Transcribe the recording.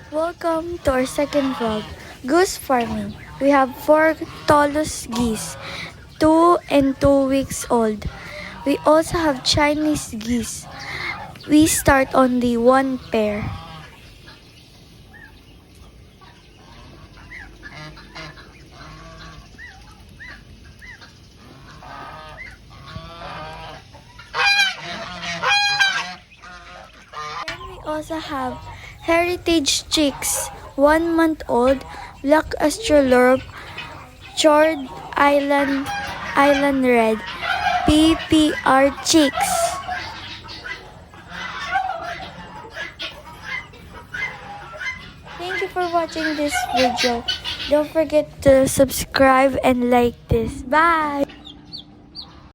Welcome to our second vlog, goose farming. We have 4 Tolus geese, 2 and 2 weeks old. We also have Chinese geese. We start on the 1 pair. Then we also have Heritage chicks, 1 month old, Black Australorp, Chord Island Red, PPR chicks. Thank you for watching this video. Don't forget to subscribe and like this. Bye!